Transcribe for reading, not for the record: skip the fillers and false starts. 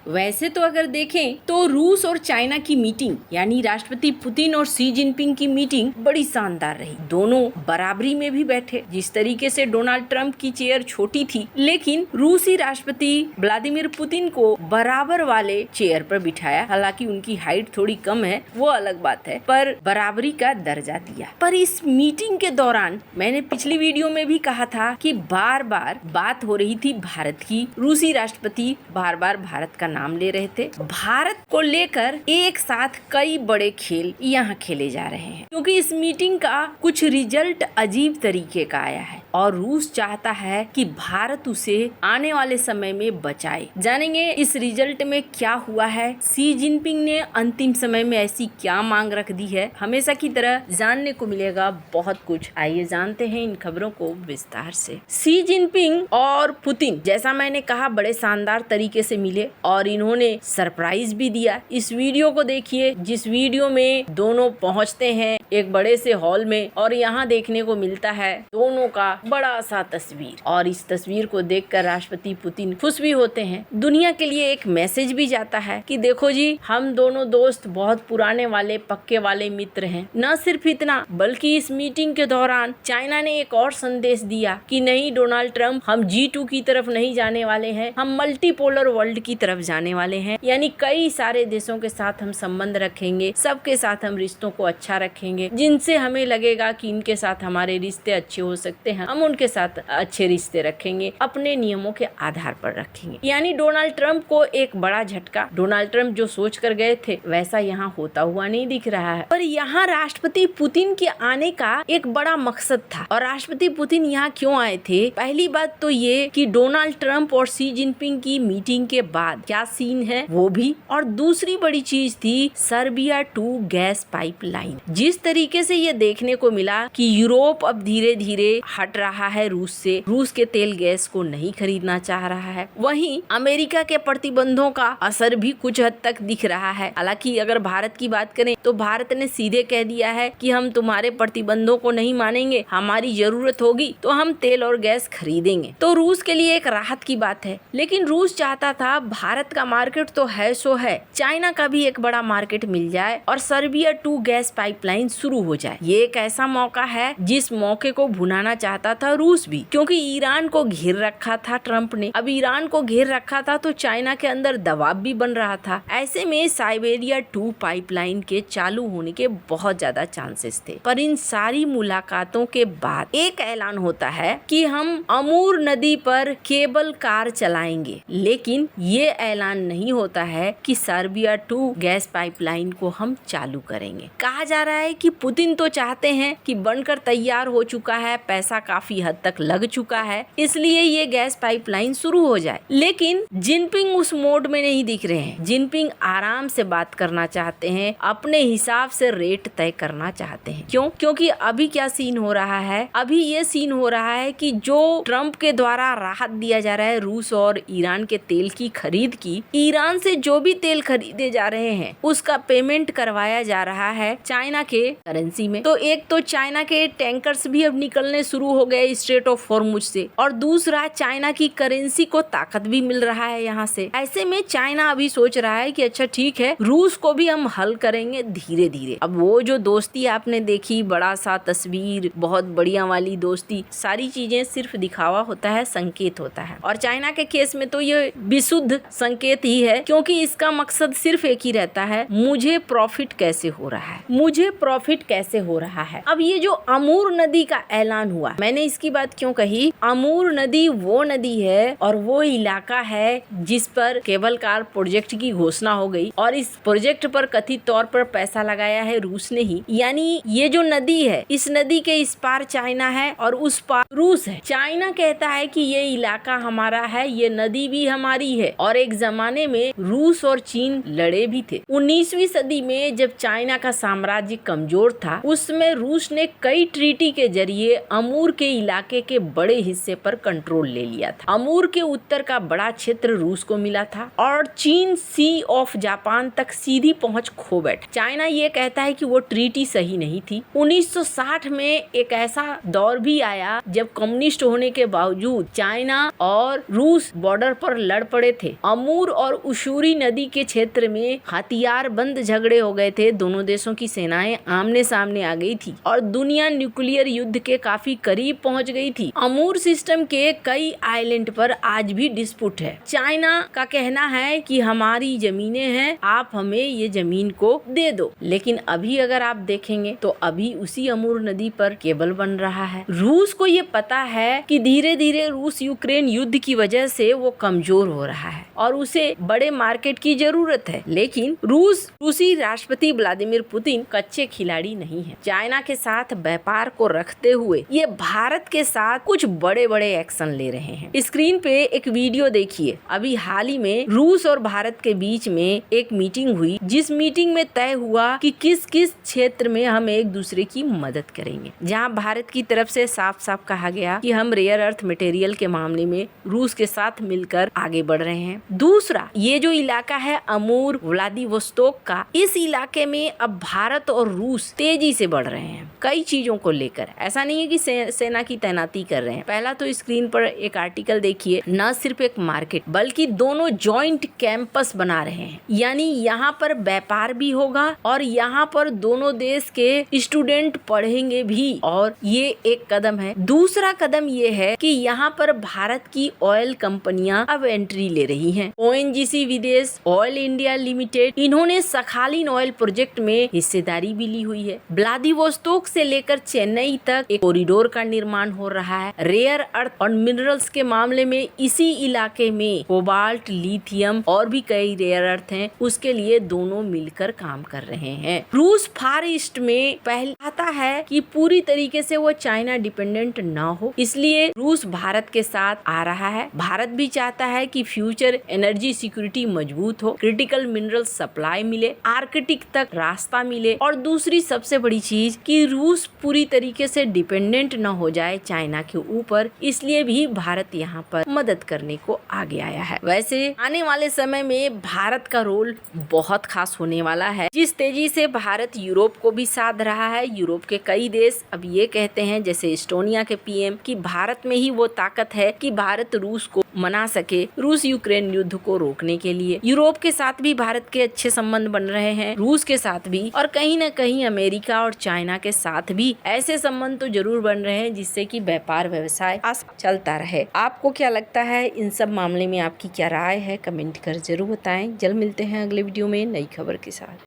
वैसे तो अगर देखें तो रूस और चाइना की मीटिंग यानी राष्ट्रपति पुतिन और शी जिनपिंग की मीटिंग बड़ी शानदार रही। दोनों बराबरी में भी बैठे। जिस तरीके से डोनाल्ड ट्रंप की चेयर छोटी थी, लेकिन रूसी राष्ट्रपति व्लादिमीर पुतिन को बराबर वाले चेयर पर बिठाया। हालांकि उनकी हाइट थोड़ी कम है, वो अलग बात है, पर बराबरी का दर्जा दिया। पर इस मीटिंग के दौरान मैंने पिछली वीडियो में भी कहा था कि बार बार बात हो रही थी भारत की। रूसी राष्ट्रपति बार बार भारत का नाम ले रहे थे। भारत को लेकर एक साथ कई बड़े खेल यहाँ खेले जा रहे हैं, क्योंकि इस मीटिंग का कुछ रिजल्ट अजीब तरीके का आया है और रूस चाहता है कि भारत उसे आने वाले समय में बचाए। जानेंगे इस रिजल्ट में क्या हुआ है, शी जिनपिंग ने अंतिम समय में ऐसी क्या मांग रख दी है। हमेशा की तरह जानने को मिलेगा बहुत कुछ। आइए जानते हैं इन खबरों को विस्तार से। शी जिनपिंग और पुतिन जैसा मैंने कहा बड़े शानदार तरीके से मिले और इन्होंने सरप्राइज भी दिया। इस वीडियो को देखिए, जिस वीडियो में दोनों पहुंचते हैं एक बड़े से हॉल में और यहाँ देखने को मिलता है दोनों का बड़ा सा तस्वीर। और इस तस्वीर को देखकर राष्ट्रपति पुतिन खुश भी होते हैं। दुनिया के लिए एक मैसेज भी जाता है कि देखो जी, हम दोनों दोस्त बहुत पुराने वाले पक्के वाले मित्र हैं। न सिर्फ इतना, बल्कि इस मीटिंग के दौरान चाइना ने एक और संदेश दिया कि नहीं डोनाल्ड ट्रंप, हम G2 की तरफ नहीं जाने वाले हैं, हम मल्टीपोलर वर्ल्ड की तरफ जाने वाले हैं। यानी कई सारे देशों के साथ हम संबंध रखेंगे, सबके साथ हम रिश्तों को अच्छा रखेंगे। जिनसे हमें लगेगा कि इनके साथ हमारे रिश्ते अच्छे हो सकते हैं, हम उनके साथ अच्छे रिश्ते रखेंगे, अपने नियमों के आधार पर रखेंगे। यानी डोनाल्ड ट्रंप को एक बड़ा झटका। डोनाल्ड ट्रंप जो सोच कर गए थे वैसा यहाँ होता हुआ नहीं दिख रहा है। पर यहाँ राष्ट्रपति पुतिन के आने का एक बड़ा मकसद था। और राष्ट्रपति पुतिन यहाँ क्यों आए थे? पहली बात तो ये कि डोनाल्ड ट्रंप और शी जिनपिंग की मीटिंग के बाद क्या सीन है वो भी, और दूसरी बड़ी चीज थी सर्बिया 2 गैस पाइपलाइन। जिस तरीके से ये देखने को मिला कि यूरोप अब धीरे धीरे हट रहा है रूस से, रूस के तेल गैस को नहीं खरीदना चाह रहा है। वहीं अमेरिका के प्रतिबंधों का असर भी कुछ हद तक दिख रहा है। हालांकि अगर भारत की बात करें तो भारत ने सीधे कह दिया है कि हम तुम्हारे प्रतिबंधों को नहीं मानेंगे, हमारी जरूरत होगी तो हम तेल और गैस खरीदेंगे। तो रूस के लिए एक राहत की बात है। लेकिन रूस चाहता था भारत का मार्केट तो है सो है, चाइना का भी एक बड़ा मार्केट मिल जाए और सर्बिया 2 गैस पाइपलाइन शुरू हो जाए। ये एक ऐसा मौका है जिस मौके को भुनाना चाहता था रूस भी, क्योंकि ईरान को घेर रखा था ट्रंप ने। अब ईरान को घेर रखा था तो चाइना के अंदर दबाव भी बन रहा था। ऐसे में साइबेरिया 2 पाइपलाइन के चालू होने के बहुत ज्यादा चांसेस थे। पर इन सारी मुलाकातों के बाद एक ऐलान होता है कि हम अमूर नदी पर केबल कार चलाएंगे। लेकिन ये ऐलान नहीं होता है कि सर्बिया 2 गैस पाइपलाइन को हम चालू करेंगे। कहा जा रहा है कि पुतिन तो चाहते हैं कि बनकर तैयार हो चुका है, पैसा काफी हद तक लग चुका है, इसलिए ये गैस पाइपलाइन शुरू हो जाए। लेकिन जिनपिंग उस मोड में नहीं दिख रहे हैं। जिनपिंग आराम से बात करना चाहते हैं, अपने हिसाब से रेट तय करना चाहते हैं। क्यों? क्योंकि अभी क्या सीन हो रहा है, अभी ये सीन हो रहा है कि जो ट्रंप के द्वारा राहत दिया जा रहा है रूस और ईरान के तेल की खरीद की, ईरान से जो भी तेल खरीदे जा रहे हैं उसका पेमेंट करवाया जा रहा है चाइना के करेंसी में। तो एक तो चाइना के टैंकर्स भी अब निकलने शुरू हो गए स्ट्रेट ऑफ हॉर्मुज से, और दूसरा चाइना की करेंसी को ताकत भी मिल रहा है यहाँ से। ऐसे में चाइना अभी सोच रहा है कि अच्छा ठीक है, रूस को भी हम हल करेंगे धीरे धीरे। अब वो जो दोस्ती आपने देखी, बड़ा सा तस्वीर, बहुत बढ़िया वाली दोस्ती, सारी चीजें सिर्फ दिखावा होता है, संकेत होता है। और चाइना के केस में तो ये विशुद्ध संकेत ही है, क्योंकि इसका मकसद सिर्फ एक ही रहता है, मुझे प्रॉफिट कैसे हो रहा है, मुझे प्रॉफिट कैसे हो रहा है। अब ये जो अमूर नदी का ऐलान हुआ, मैंने इसकी बात क्यों कही? अमूर नदी वो नदी है और वो इलाका है जिस पर केबल कार प्रोजेक्ट की घोषणा हो गई, और इस प्रोजेक्ट पर कथित तौर पर पैसा लगाया है रूस ने ही। यानी ये जो नदी है, इस नदी के इस पार चाइना है और उस पार रूस है। चाइना कहता है कि ये इलाका हमारा है, ये नदी भी हमारी है। और एक जमाने में रूस और चीन लड़े भी थे। 19वीं सदी में जब चाइना का साम्राज्य कमजोर था, उसमें रूस ने कई ट्रीटी के जरिए अमूर के इलाके के बड़े हिस्से पर कंट्रोल ले लिया था। अमूर के उत्तर का बड़ा क्षेत्र रूस को मिला था और चीन सी ऑफ जापान तक सीधी पहुंच खो बैठा। चाइना ये कहता है कि वो ट्रीटी सही नहीं थी। 1960 में एक ऐसा दौर भी आया जब कम्युनिस्ट होने के बावजूद चाइना और रूस बॉर्डर पर लड़ पड़े थे। अमूर अमूर और उशूरी नदी के क्षेत्र में हथियार बंद झगड़े हो गए थे। दोनों देशों की सेनाएं आमने सामने आ गई थी और दुनिया न्यूक्लियर युद्ध के काफी करीब पहुंच गई थी। अमूर सिस्टम के कई आइलैंड पर आज भी डिस्प्यूट है। चाइना का कहना है कि हमारी जमीनें हैं, आप हमें ये जमीन को दे दो। लेकिन अभी अगर आप देखेंगे तो अभी उसी अमूर नदी पर केबल बन रहा है। रूस को ये पता है कि धीरे धीरे रूस यूक्रेन युद्ध की वजह से वो कमजोर हो रहा है और उसे बड़े मार्केट की जरूरत है। लेकिन रूसी राष्ट्रपति व्लादिमीर पुतिन कच्चे खिलाड़ी नहीं है। चाइना के साथ व्यापार को रखते हुए ये भारत के साथ कुछ बड़े बड़े एक्शन ले रहे हैं। स्क्रीन पे एक वीडियो देखिए। अभी हाल ही में रूस और भारत के बीच में एक मीटिंग हुई, जिस मीटिंग में तय हुआ कि किस किस क्षेत्र में हम एक दूसरे की मदद करेंगे। जहां भारत की तरफ से साफ साफ कहा गया कि हम रेयर अर्थ मटेरियल के मामले में रूस के साथ मिलकर आगे बढ़ रहे हैं। दूसरा, ये जो इलाका है अमूर व्लादिवोस्तोक का, इस इलाके में अब भारत और रूस तेजी से बढ़ रहे हैं कई चीजों को लेकर। ऐसा नहीं है कि सेना की तैनाती कर रहे हैं। पहला तो स्क्रीन पर एक आर्टिकल देखिए, न सिर्फ एक मार्केट बल्कि दोनों जॉइंट कैंपस बना रहे हैं। यानी यहाँ पर व्यापार भी होगा और यहाँ पर दोनों देश के स्टूडेंट पढ़ेंगे भी, और ये एक कदम है। दूसरा कदम ये है कि यहाँ पर भारत की ऑयल कंपनियां अब एंट्री ले रही हैं। ONGC विदेश, ऑयल इंडिया लिमिटेड, इन्होंने सखालिन ऑयल प्रोजेक्ट में हिस्सेदारी भी ली हुई है। व्लादिवोस्तोक से लेकर चेन्नई तक एक कॉरिडोर का निर्माण हो रहा है। रेयर अर्थ और मिनरल्स के मामले में इसी इलाके में कोबाल्ट, लिथियम और भी कई रेयर अर्थ हैं, उसके लिए दोनों मिलकर काम कर रहे हैं। रूस फार ईस्ट में पहले चाहता है कि पूरी तरीके से वो चाइना डिपेंडेंट ना हो, इसलिए रूस भारत के साथ आ रहा है। भारत भी चाहता है कि फ्यूचर एनर्जी सिक्योरिटी मजबूत हो, क्रिटिकल मिनरल सप्लाई मिले, आर्कटिक तक रास्ता मिले, और दूसरी सबसे बड़ी चीज कि रूस पूरी तरीके से डिपेंडेंट न हो जाए चाइना के ऊपर, इसलिए भी भारत यहाँ पर मदद करने को आगे आया है। वैसे आने वाले समय में भारत का रोल बहुत खास होने वाला है। जिस तेजी से भारत यूरोप को भी साध रहा है, यूरोप के कई देश अब ये कहते हैं, जैसे एस्टोनिया के PM, कि भारत में ही वो ताकत है कि भारत रूस को मना सके रूस यूक्रेन युद्ध को रोकने के लिए। यूरोप के साथ भी भारत के अच्छे संबंध बन रहे हैं, रूस के साथ भी, और कहीं न कहीं अमेरिका और चाइना के साथ भी ऐसे संबंध तो जरूर बन रहे हैं जिससे कि व्यापार व्यवसाय चलता रहे। आपको क्या लगता है इन सब मामले में, आपकी क्या राय है, कमेंट कर जरूर बताएं। जल्द मिलते हैं अगले वीडियो में नई खबर के साथ।